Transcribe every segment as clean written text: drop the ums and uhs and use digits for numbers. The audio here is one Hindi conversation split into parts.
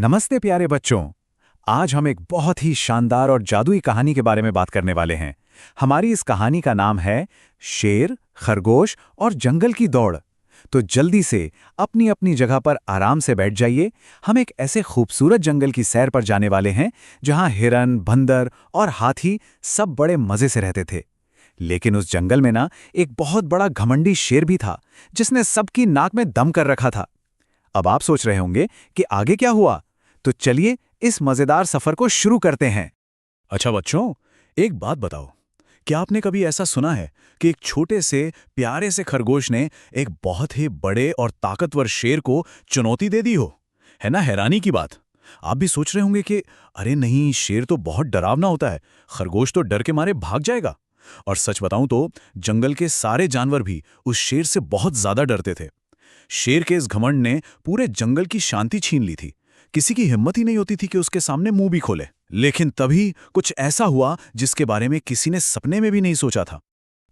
नमस्ते प्यारे बच्चों। आज हम एक बहुत ही शानदार और जादुई कहानी के बारे में बात करने वाले हैं। हमारी इस कहानी का नाम है शेर, खरगोश और जंगल की दौड़। तो जल्दी से अपनी अपनी जगह पर आराम से बैठ जाइए। हम एक ऐसे खूबसूरत जंगल की सैर पर जाने वाले हैं जहां हिरन, बंदर और हाथी सब बड़े मजे से रहते थे। लेकिन उस जंगल में ना एक बहुत बड़ा घमंडी शेर भी था जिसने सबकी नाक में दम कर रखा था। अब आप सोच रहे होंगे कि आगे क्या हुआ, तो चलिए इस मजेदार सफर को शुरू करते हैं। अच्छा बच्चों, एक बात बताओ, क्या आपने कभी ऐसा सुना है कि एक छोटे से प्यारे से खरगोश ने एक बहुत ही बड़े और ताकतवर शेर को चुनौती दे दी हो? है ना हैरानी की बात। आप भी सोच रहे होंगे कि अरे नहीं, शेर तो बहुत डरावना होता है, खरगोश तो डर के मारे भाग जाएगा। और सच बताऊं तो जंगल के सारे जानवर भी उस शेर से बहुत ज्यादा डरते थे। शेर के इस घमंड ने पूरे जंगल की शांति छीन ली थी। किसी की हिम्मत ही नहीं होती थी कि उसके सामने मुंह भी खोले। लेकिन तभी कुछ ऐसा हुआ जिसके बारे में किसी ने सपने में भी नहीं सोचा था।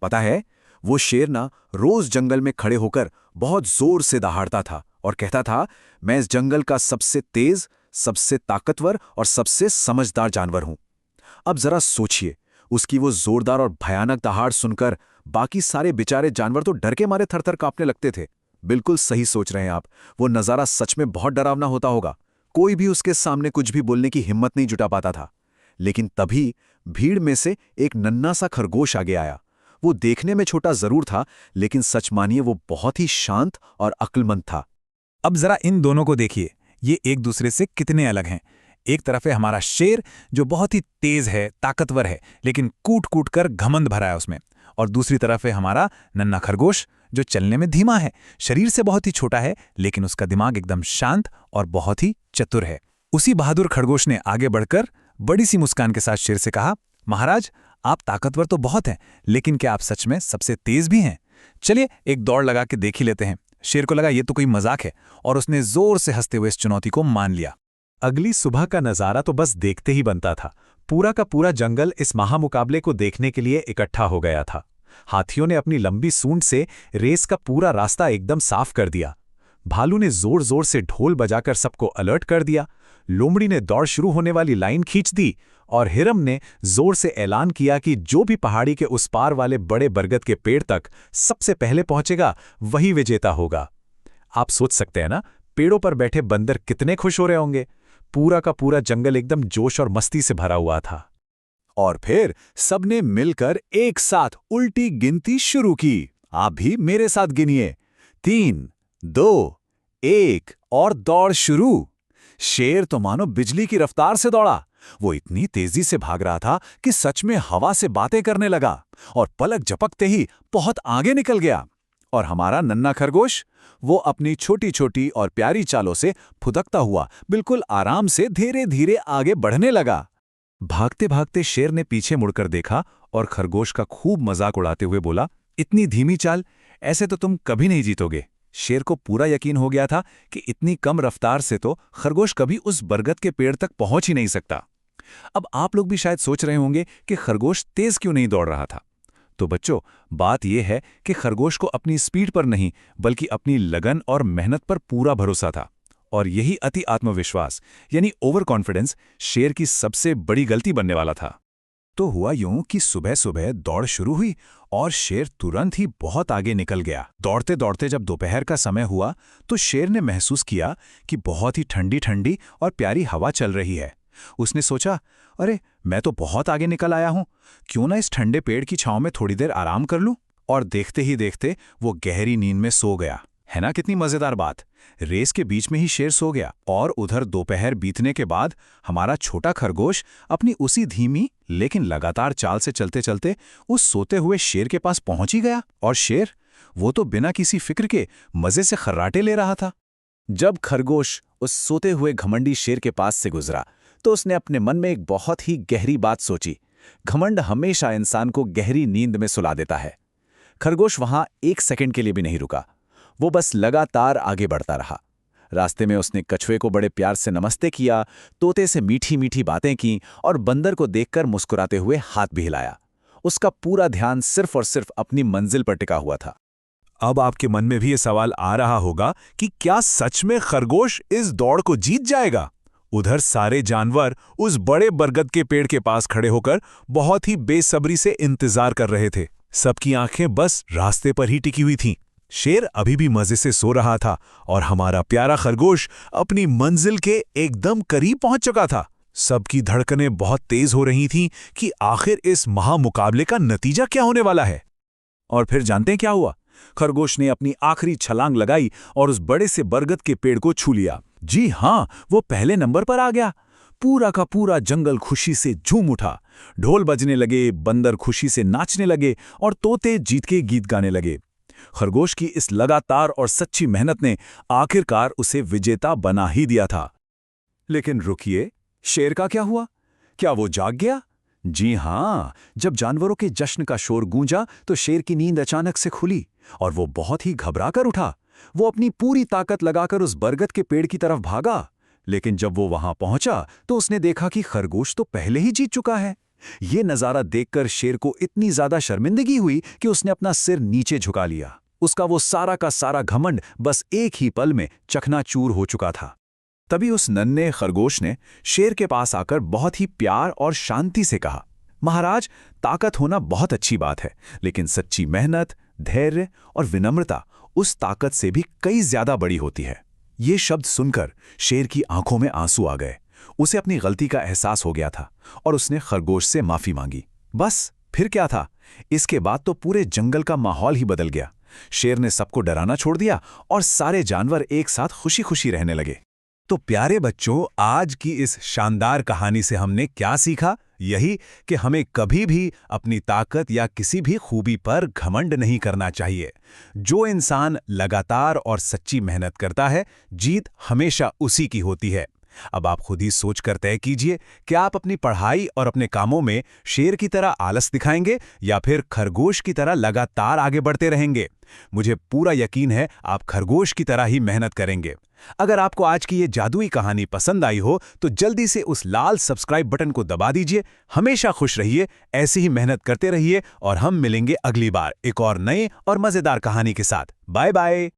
पता है, वो शेर ना रोज जंगल में खड़े होकर बहुत जोर से दहाड़ता था और कहता था, मैं इस जंगल का सबसे तेज, सबसे ताकतवर और सबसे समझदार जानवर हूं। अब जरा सोचिए, उसकी वो जोरदार और भयानक दहाड़ सुनकर बाकी सारे बेचारे जानवर तो डर के मारे थरथर कांपने लगते थे। बिल्कुल सही सोच रहे हैं आप। वो नजारा सच में बहुत डरावना होता होगा। कोई भी उसके सामने कुछ भी बोलने की हिम्मत नहीं जुटा पाता था। लेकिन तभी भीड़ में से एक नन्हा सा खरगोश आगे आया। वो देखने में छोटा जरूर था, लेकिन सच मानिए वो बहुत ही शांत और अक्लमंद था। अब जरा इन दोनों को देखिए, ये एक दूसरे से कितने अलग हैं। एक तरफ है हमारा शेर जो बहुत ही तेज है, ताकतवर है, लेकिन कूट कूट कर घमंड भरा है उसमें। और दूसरी तरफ है हमारा नन्हा खरगोश जो चलने में धीमा है, शरीर से बहुत ही छोटा है, लेकिन उसका दिमाग एकदम शांत और बहुत ही चतुर है। उसी बहादुर खरगोश ने आगे बढ़कर बड़ी सी मुस्कान के साथ शेर से कहा, महाराज, आप ताकतवर तो बहुत हैं, लेकिन क्या आप सच में सबसे तेज भी हैं? चलिए एक दौड़ लगा के देख ही लेते हैं। शेर को लगा ये तो कोई मजाक है और उसने जोर से हंसते हुए इस चुनौती को मान लिया। अगली सुबह का नजारा तो बस देखते ही बनता था। पूरा का पूरा जंगल इस महामुकाबले को देखने के लिए इकट्ठा हो गया था। हाथियों ने अपनी लंबी सूंड से रेस का पूरा रास्ता एकदम साफ कर दिया। भालू ने जोर जोर से ढोल बजाकर सबको अलर्ट कर दिया। लोमड़ी ने दौड़ शुरू होने वाली लाइन खींच दी और हिरन ने जोर से ऐलान किया कि जो भी पहाड़ी के उस पार वाले बड़े बरगद के पेड़ तक सबसे पहले पहुंचेगा वही विजेता होगा। आप सोच सकते हैं ना, पेड़ों पर बैठे बंदर कितने खुश हो रहे होंगे। पूरा का पूरा जंगल एकदम जोश और मस्ती से भरा हुआ था। और फिर सबने मिलकर एक साथ उल्टी गिनती शुरू की। आप भी मेरे साथ गिनिए। 3, 2, 1 और दौड़ शुरू। शेर तो मानो बिजली की रफ्तार से दौड़ा। वो इतनी तेजी से भाग रहा था कि सच में हवा से बातें करने लगा और पलक झपकते ही बहुत आगे निकल गया। और हमारा नन्हा खरगोश, वो अपनी छोटी छोटी और प्यारी चालों से फुदकता हुआ बिल्कुल आराम से धीरे धीरे आगे बढ़ने लगा। भागते भागते शेर ने पीछे मुड़कर देखा और खरगोश का खूब मजाक उड़ाते हुए बोला, इतनी धीमी चाल, ऐसे तो तुम कभी नहीं जीतोगे। शेर को पूरा यकीन हो गया था कि इतनी कम रफ्तार से तो खरगोश कभी उस बरगद के पेड़ तक पहुंच ही नहीं सकता। अब आप लोग भी शायद सोच रहे होंगे कि खरगोश तेज क्यों नहीं दौड़ रहा था। तो बच्चों, बात यह है कि खरगोश को अपनी स्पीड पर नहीं बल्कि अपनी लगन और मेहनत पर पूरा भरोसा था। और यही अति आत्मविश्वास यानी ओवर कॉन्फिडेंस शेर की सबसे बड़ी गलती बनने वाला था। तो हुआ यूं कि सुबह सुबह दौड़ शुरू हुई और शेर तुरंत ही बहुत आगे निकल गया। दौड़ते दौड़ते जब दोपहर का समय हुआ तो शेर ने महसूस किया कि बहुत ही ठंडी ठंडी और प्यारी हवा चल रही है। उसने सोचा, अरे मैं तो बहुत आगे निकल आया हूं, क्यों ना इस ठंडे पेड़ की छांव में थोड़ी देर आराम कर लूं। और देखते ही देखते वो गहरी नींद में सो गया। है ना कितनी मजेदार बात। रेस के बीच में ही शेर सो गया और उधर दोपहर बीतने के बाद हमारा छोटा खरगोश अपनी उसी धीमी लेकिन लगातार चाल से चलते चलते उस सोते हुए शेर के पास पहुंच ही गया। और शेर, वो तो बिना किसी फिक्र के मजे से खर्राटे ले रहा था। जब खरगोश उस सोते हुए घमंडी शेर के पास से गुजरा तो उसने अपने मन में एक बहुत ही गहरी बात सोची। घमंड हमेशा इंसान को गहरी नींद में सुला देता है। खरगोश वहां एक सेकंड के लिए भी नहीं रुका। वो बस लगातार आगे बढ़ता रहा। रास्ते में उसने कछुए को बड़े प्यार से नमस्ते किया, तोते से मीठी मीठी बातें की और बंदर को देखकर मुस्कुराते हुए हाथ भी हिलाया। उसका पूरा ध्यान सिर्फ और सिर्फ अपनी मंजिल पर टिका हुआ था। अब आपके मन में भी ये सवाल आ रहा होगा कि क्या सच में खरगोश इस दौड़ को जीत जाएगा? उधर सारे जानवर उस बड़े बरगद के पेड़ के पास खड़े होकर बहुत ही बेसब्री से इंतजार कर रहे थे। सबकी आंखें बस रास्ते पर ही टिकी हुई थीं। शेर अभी भी मजे से सो रहा था और हमारा प्यारा खरगोश अपनी मंजिल के एकदम करीब पहुंच चुका था। सबकी धड़कनें बहुत तेज हो रही थीं कि आखिर इस महामुकाबले का नतीजा क्या होने वाला है। और फिर जानते हैं क्या हुआ? खरगोश ने अपनी आखिरी छलांग लगाई और उस बड़े से बरगद के पेड़ को छू लिया। जी हाँ, वो पहले नंबर पर आ गया। पूरा का पूरा जंगल खुशी से झूम उठा। ढोल बजने लगे, बंदर खुशी से नाचने लगे और तोते जीत के गीत गाने लगे। खरगोश की इस लगातार और सच्ची मेहनत ने आखिरकार उसे विजेता बना ही दिया था। लेकिन रुकिए, शेर का क्या हुआ? क्या वो जाग गया? जी हाँ, जब जानवरों के जश्न का शोर गूंजा तो शेर की नींद अचानक से खुली और वो बहुत ही घबरा कर उठा। वो अपनी पूरी ताकत लगाकर उस बरगद के पेड़ की तरफ भागा। लेकिन जब वो वहां पहुंचा तो उसने देखा कि खरगोश तो पहले ही जीत चुका है। ये नज़ारा देखकर शेर को इतनी ज्यादा शर्मिंदगी हुई कि उसने अपना सिर नीचे झुका लिया। उसका वो सारा का सारा घमंड बस एक ही पल में चकनाचूर हो चुका था। तभी उस नन्हे खरगोश ने शेर के पास आकर बहुत ही प्यार और शांति से कहा, महाराज, ताकत होना बहुत अच्छी बात है, लेकिन सच्ची मेहनत, धैर्य और विनम्रता उस ताकत से भी कई ज्यादा बड़ी होती है। ये शब्द सुनकर शेर की आंखों में आंसू आ गए। उसे अपनी गलती का एहसास हो गया था और उसने खरगोश से माफी मांगी। बस फिर क्या था, इसके बाद तो पूरे जंगल का माहौल ही बदल गया। शेर ने सबको डराना छोड़ दिया और सारे जानवर एक साथ खुशी खुशी रहने लगे। तो प्यारे बच्चों, आज की इस शानदार कहानी से हमने क्या सीखा? यही कि हमें कभी भी अपनी ताकत या किसी भी खूबी पर घमंड नहीं करना चाहिए। जो इंसान लगातार और सच्ची मेहनत करता है, जीत हमेशा उसी की होती है। अब आप खुद ही सोच कर तय कीजिए कि आप अपनी पढ़ाई और अपने कामों में शेर की तरह आलस दिखाएंगे या फिर खरगोश की तरह लगातार आगे बढ़ते रहेंगे। मुझे पूरा यकीन है आप खरगोश की तरह ही मेहनत करेंगे। अगर आपको आज की ये जादुई कहानी पसंद आई हो तो जल्दी से उस लाल सब्सक्राइब बटन को दबा दीजिए। हमेशा खुश रहिए, ऐसे ही मेहनत करते रहिए और हम मिलेंगे अगली बार एक और नए और मजेदार कहानी के साथ। Bye bye.